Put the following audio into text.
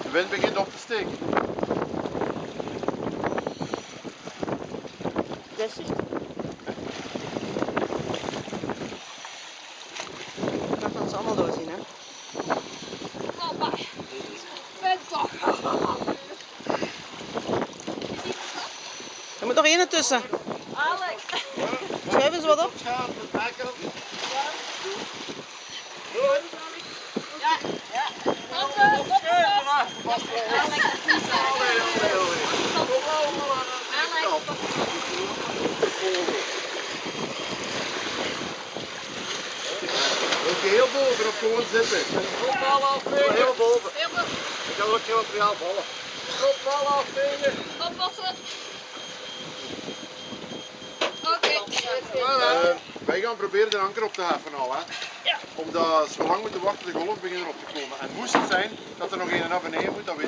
De wind begint op te steken. Dat is het. Dat gaan ze allemaal doorzien, hè? Papa. Vet toch. Er moet nog één ertussen. Alex. Schuif eens wat op. Ja. Oké, heel boven of gewoon zitten. Opvallen afvegen. Heel boven. Ik kan ook geen materiaal vallen. Opvallen afvegen. Oppassen. Oké. Wij gaan proberen de anker op te heffen al, hè. Ja. Omdat we lang moeten wachten de golven beginnen op te komen. En moest het zijn dat er nog een naar beneden moet, dan weet